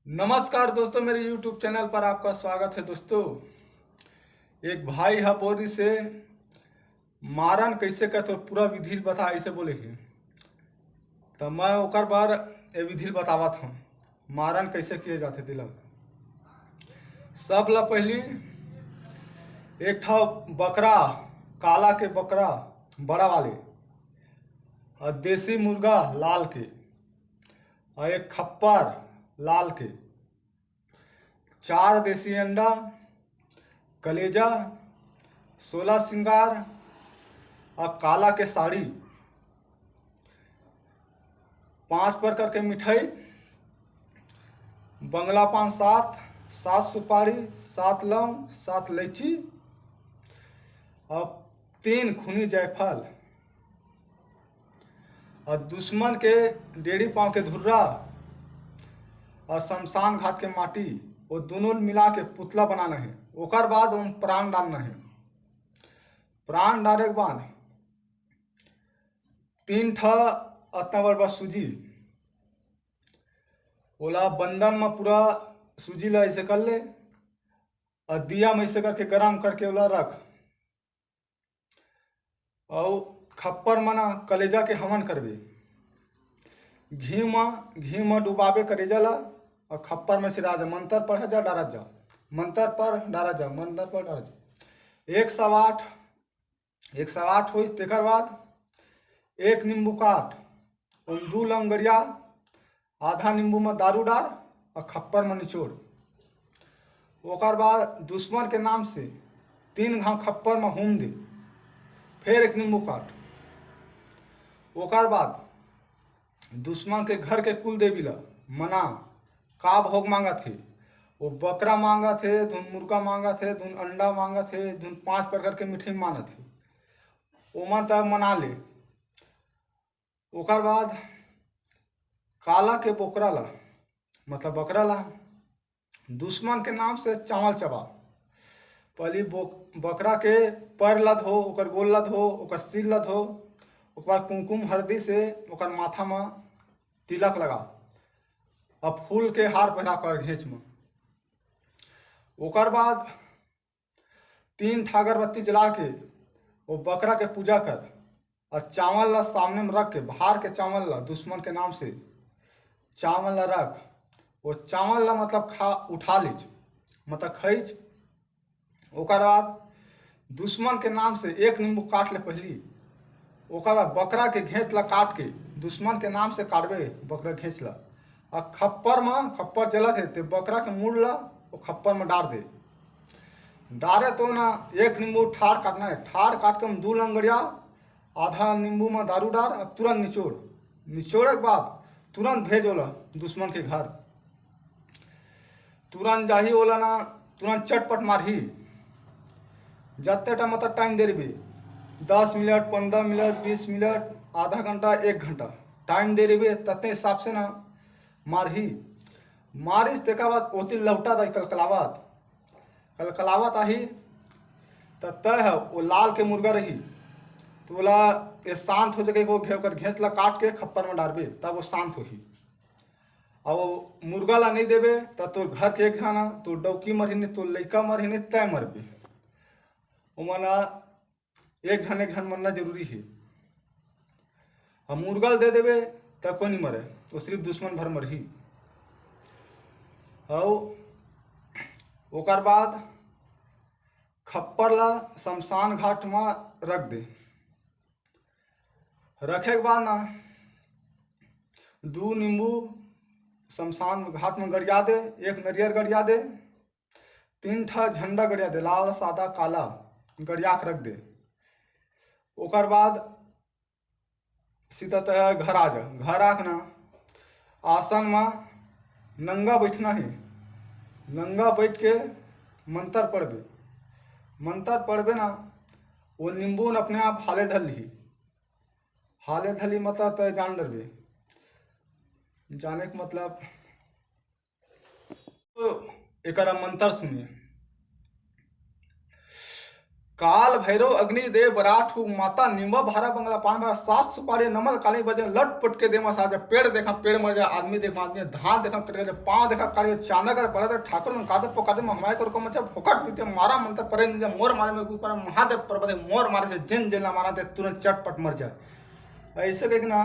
नमस्कार दोस्तों, मेरे YouTube चैनल पर आपका स्वागत है। दोस्तों, एक भाई हपोरी से मारन कैसे करते पूरा विधि बता ऐसे बोले कि तो मैं ओकर बार ए विधि बतावत हूँ मारन कैसे किए जाते तिलक। सब ला पहली एक ठा बकरा, काला के बकरा बड़ा वाले, और देसी मुर्गा लाल के, और एक खप्पर लाल के, 4 देसी अंडा, कलेजा, 16 श्रृंगार और काला के साड़ी, 5 प्रकार के मिठाई, बंगला पान 7 सुपारी, 7 लौंग, 7 इलायची और 3 खूनी जायफल, और दुश्मन के 1.5 पाँव के धुर्रा और शमशान घाट के माटी, वो दोनों मिला के पुतला बनाना है। ओकर बाद उन प्राण डालना है। प्राण डाले के बाद 3 ठा अतना बड़ा सूजी, ओला बंधन में पूरा सूजी ला ऐसे कर ले, और दिया में ऐसे करके गरम करके ओला रख, और खप्पर मना कलेजा के हवन करबे। घी में डुबाबे कलेजा ला, और खप्पर में सिरा जा, मंत्र पढ़ा जा, डारा जा, मंत्र पर डारा जा, मंत्र पर डारा जा। 108 हो। तेकर बाद 1 नींबू काट, 2 लौंगड़िया, आधा नींबू में दारू डाल और खप्पर में निचोड़। ओकर बाद दुश्मन के नाम से 3 घाव खप्पर में हूम दे। फिर 1 नींबू काट। ओकर बाद दुश्मन के घर के कुल देवी ला मना का भोग मांगा थे। वो बकरा मांगा थे, धुन मुर्गा मांगा थे, धुन अंडा मांगा थे, धुन 5 प्रकार के मिठाई मांगा थे। ओमा तब मना ले। ओकर बाद काला के बोकरा ला, मतलब बकरा ला, दुश्मन के नाम से चावल चबा। पहली बकरा के पैर ला धो, ओकर गोल ला धो, ओकर सिर ला धो। ओकर बाद कुमकुम हल्दी से ओकर माथा में तिलक लगा, अब फूल के हार पहना कर घेच में। ओकर बाद 3 ठा अगरबत्ती जला के वो बकरा के पूजा कर, और चावल ला सामने में रख के, बाहर के चावल ला दुश्मन के नाम से चावल ला रख। वो चावल ला मतलब उठा लीज, मतलब खींच। ओकर बाद दुश्मन के नाम से 1 नींबू काट ले पहली। ओकर बाद बकरा के घेंच ला काट के, दुश्मन के नाम से काटबे बकरा घेंच ला, और खप्पर जला थे तो बकरा के मुड़ ला वो खप्पर में डाल दे। डारे तो ना 1 नींबू ठाड़ काटना है। ठाड़ काट के 2 लंगड़िया, आधा नींबू में दारू डाल और तुरंत निचोड़। निचोड़े के बाद तुरंत भेज ओला दुश्मन के घर। तुरंत जाही ओला ना, तुरंत चटपट मारही। जत्ते टा मतलब टाइम दे रही, 10 मिनट, 15 मिनट, 20 मिनट, आधा घंटा, 1 घंटा टाइम दे रही, तत्ते हिसाब से ना मारही। मारिस तेका बाद ओती लौटा दा कलकलावत आही तो तय है वो लाल के मुर्गा रही, तो बोला ये शांत हो जाएगा। वो घेव कर घेंस ला काट के खप्पर में डालबे, तब वो शांत होही। और वो मुर्गा ला नहीं देबे तब तो घर के एक जाना तो डौकी मरही नहीं, तो लड़का मरही नहीं, तय मरबे। वो मना एक झन मरना जरूरी है। और मुर्गा दे देबे तब कोई नहीं मरे, तो सिर्फ दुश्मन भर मरही। और ओकर बाद खप्पर ला शमशान घाट में रख दे। रखे के बाद ना 2 नींबू शमशान घाट में गड़िया दे, 1 नरियर गड़िया दे, 3 ठा झंडा गड़िया दे, लाल सादा काला गड़िया के रख दे। ओकर बाद सीधा तय घर आ जा। घर आके ना आसन में नंगा बैठना है। नंगा बैठ के मंत्र पढ़बे। मंत्र पढ़बे ना, वो नींबू ने अपने आप हाले धल ली। हाले धली मतलब तय जान डरबे। जाने के मतलब तो एक मंत्र सुनिए। काल भैरव अग्निदेव बराठ हूँ माता निम्बा भारा बंगला पान भरा 7 सुपारी नमल काली बजे लटपट के दे मसाजा पेड़ देखा पेड़ मर जाए आदमी देखा आदमी धान देखा कर पाँव देखा काली चांदा कर पड़ा ठाकुर ने कादे पोकादे हमारे कर मचा फोकट पीते मारा मनता परे मोर मारे में महादेव पर्वत मोर मारे से जिन जिन मारा तुरंत चटपट मर जाए ऐसे कह ना